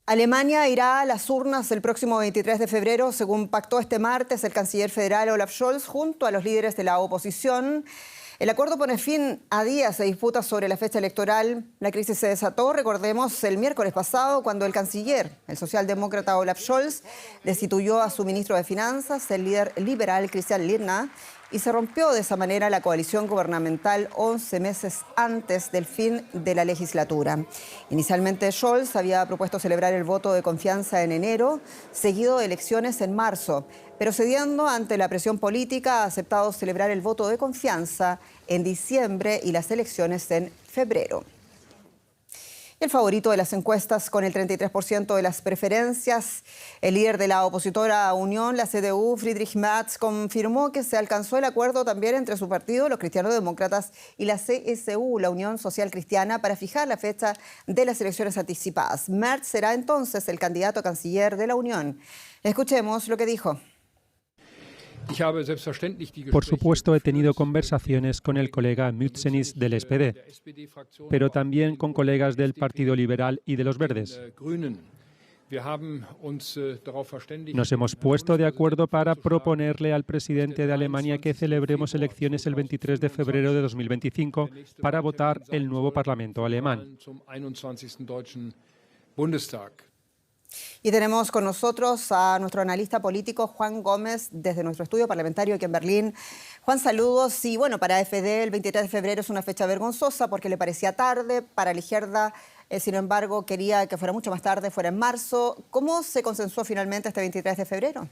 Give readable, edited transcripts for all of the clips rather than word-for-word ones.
Alemania irá a las urnas el próximo 23 de febrero, según pactó este martes el canciller federal Olaf Scholz junto a los líderes de la oposición. El acuerdo pone fin a días de disputas sobre la fecha electoral. La crisis se desató, recordemos, el miércoles pasado, cuando el canciller, el socialdemócrata Olaf Scholz, destituyó a su ministro de Finanzas, el líder liberal Christian Lindner, y se rompió de esa manera la coalición gubernamental 11 meses antes del fin de la legislatura. Inicialmente Scholz había propuesto celebrar el voto de confianza en enero, seguido de elecciones en marzo, pero cediendo ante la presión política ha aceptado celebrar el voto de confianza en diciembre y las elecciones en febrero. El favorito de las encuestas con el 33% de las preferencias, el líder de la opositora Unión, la CDU, Friedrich Merz, confirmó que se alcanzó el acuerdo también entre su partido, los cristianos-demócratas, y la CSU, la Unión Social Cristiana, para fijar la fecha de las elecciones anticipadas. Merz será entonces el candidato a canciller de la Unión. Escuchemos lo que dijo. Por supuesto, he tenido conversaciones con el colega Mützenich del SPD, pero también con colegas del Partido Liberal y de los Verdes. Nos hemos puesto de acuerdo para proponerle al presidente de Alemania que celebremos elecciones el 23 de febrero de 2025 para votar el nuevo Parlamento alemán. Y tenemos con nosotros a nuestro analista político Juan Gómez desde nuestro estudio parlamentario aquí en Berlín. Juan, saludos. Y bueno, para AfD el 23 de febrero es una fecha vergonzosa porque le parecía tarde. Para la izquierda, sin embargo, quería que fuera mucho más tarde, fuera en marzo. ¿Cómo se consensuó finalmente este 23 de febrero?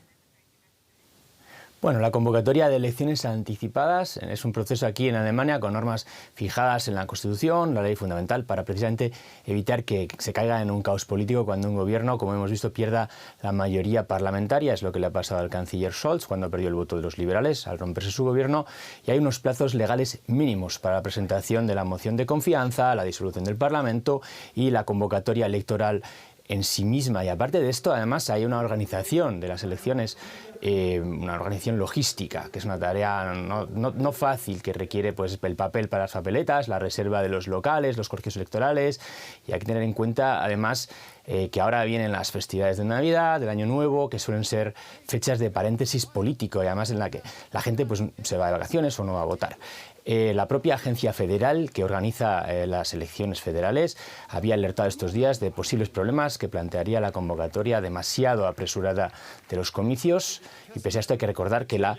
Bueno, la convocatoria de elecciones anticipadas es un proceso aquí en Alemania con normas fijadas en la Constitución, la ley fundamental, para precisamente evitar que se caiga en un caos político cuando un gobierno, como hemos visto, pierda la mayoría parlamentaria. Es lo que le ha pasado al canciller Scholz cuando perdió el voto de los liberales al romperse su gobierno. Y hay unos plazos legales mínimos para la presentación de la moción de confianza, la disolución del Parlamento y la convocatoria electoral en sí misma. Y aparte de esto, además, hay una organización de las elecciones, una organización logística, que es una tarea no fácil, que requiere pues el papel para las papeletas, la reserva de los locales, los colegios electorales. Y hay que tener en cuenta, además, que ahora vienen las festividades de Navidad, del Año Nuevo, que suelen ser fechas de paréntesis político y además en la que la gente pues se va de vacaciones o no va a votar. La propia agencia federal que organiza las elecciones federales había alertado estos días de posibles problemas que plantearía la convocatoria demasiado apresurada de los comicios, y pese a esto hay que recordar que la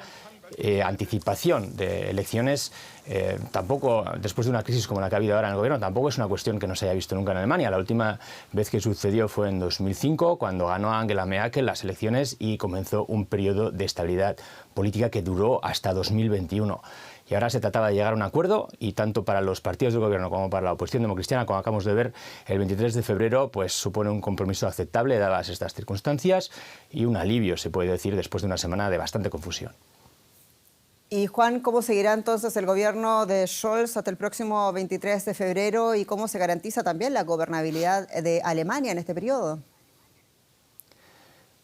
anticipación de elecciones tampoco, después de una crisis como la que ha habido ahora en el gobierno, tampoco es una cuestión que no se haya visto nunca en Alemania. La última vez que sucedió fue en 2005, cuando ganó Angela Merkel las elecciones y comenzó un periodo de estabilidad política que duró hasta 2021. Y ahora se trataba de llegar a un acuerdo, y tanto para los partidos del gobierno como para la oposición democristiana, como acabamos de ver, el 23 de febrero pues supone un compromiso aceptable dadas estas circunstancias y un alivio, se puede decir, después de una semana de bastante confusión. Y Juan, ¿cómo seguirá entonces el gobierno de Scholz hasta el próximo 23 de febrero y cómo se garantiza también la gobernabilidad de Alemania en este periodo?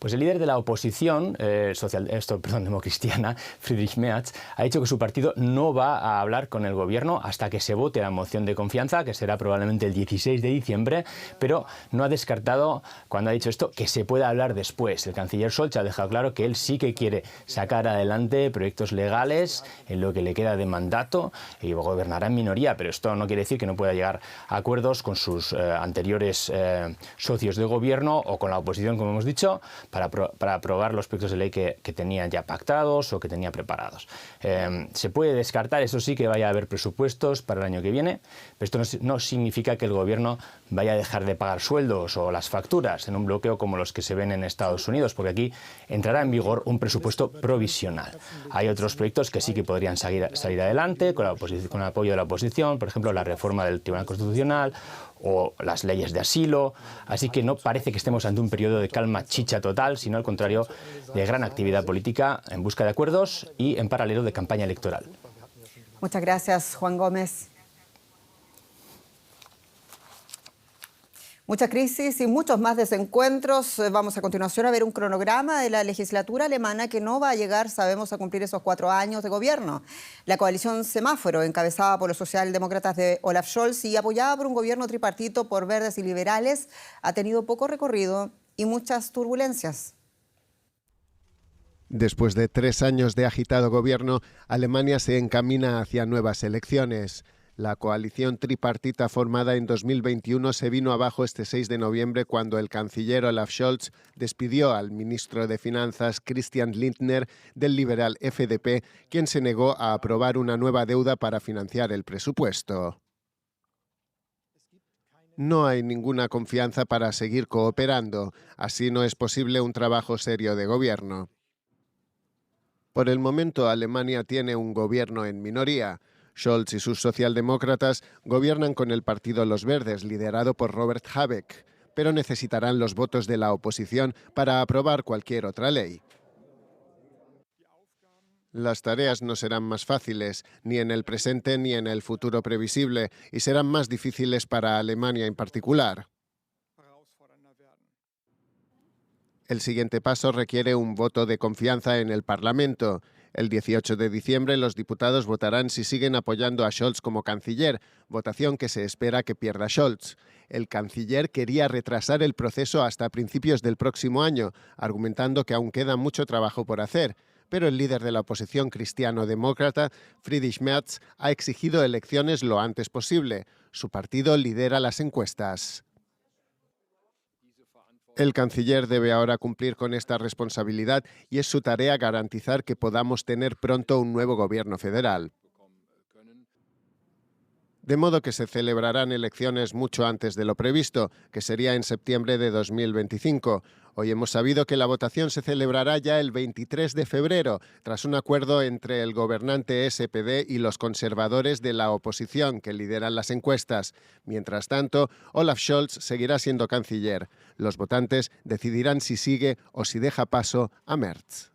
Pues el líder de la oposición, democristiana, Friedrich Merz, ha dicho que su partido no va a hablar con el gobierno hasta que se vote la moción de confianza, que será probablemente el 16 de diciembre, pero no ha descartado, cuando ha dicho esto, que se pueda hablar después. El canciller Scholz ha dejado claro que él sí que quiere sacar adelante proyectos legales en lo que le queda de mandato y gobernará en minoría, pero esto no quiere decir que no pueda llegar a acuerdos con sus anteriores socios de gobierno o con la oposición, como hemos dicho, para aprobar los proyectos de ley que tenían ya pactados o que tenía preparados. Se puede descartar, eso sí, que vaya a haber presupuestos para el año que viene, pero esto no significa que el gobierno vaya a dejar de pagar sueldos o las facturas en un bloqueo como los que se ven en Estados Unidos, porque aquí entrará en vigor un presupuesto provisional. Hay otros proyectos que sí que podrían salir adelante con el apoyo de la oposición, por ejemplo, la reforma del Tribunal Constitucional o las leyes de asilo, así que no parece que estemos ante un periodo de calma chicha total, sino al contrario, de gran actividad política en busca de acuerdos y en paralelo de campaña electoral. Muchas gracias, Juan Gómez. Mucha crisis y muchos más desencuentros. Vamos a continuación a ver un cronograma de la legislatura alemana que no va a llegar, sabemos, a cumplir esos 4 años de gobierno. La coalición Semáforo, encabezada por los socialdemócratas de Olaf Scholz y apoyada por un gobierno tripartito por verdes y liberales, ha tenido poco recorrido y muchas turbulencias. Después de 3 años de agitado gobierno, Alemania se encamina hacia nuevas elecciones. La coalición tripartita formada en 2021 se vino abajo este 6 de noviembre cuando el canciller Olaf Scholz despidió al ministro de Finanzas Christian Lindner del liberal FDP, quien se negó a aprobar una nueva deuda para financiar el presupuesto. No hay ninguna confianza para seguir cooperando, así no es posible un trabajo serio de gobierno. Por el momento, Alemania tiene un gobierno en minoría. Scholz y sus socialdemócratas gobiernan con el partido Los Verdes, liderado por Robert Habeck, pero necesitarán los votos de la oposición para aprobar cualquier otra ley. Las tareas no serán más fáciles, ni en el presente ni en el futuro previsible, y serán más difíciles para Alemania en particular. El siguiente paso requiere un voto de confianza en el Parlamento. El 18 de diciembre los diputados votarán si siguen apoyando a Scholz como canciller, votación que se espera que pierda Scholz. El canciller quería retrasar el proceso hasta principios del próximo año, argumentando que aún queda mucho trabajo por hacer. Pero el líder de la oposición cristiano-demócrata, Friedrich Merz, ha exigido elecciones lo antes posible. Su partido lidera las encuestas. El canciller debe ahora cumplir con esta responsabilidad y es su tarea garantizar que podamos tener pronto un nuevo gobierno federal. De modo que se celebrarán elecciones mucho antes de lo previsto, que sería en septiembre de 2025. Hoy hemos sabido que la votación se celebrará ya el 23 de febrero, tras un acuerdo entre el gobernante SPD y los conservadores de la oposición, que lideran las encuestas. Mientras tanto, Olaf Scholz seguirá siendo canciller. Los votantes decidirán si sigue o si deja paso a Merz.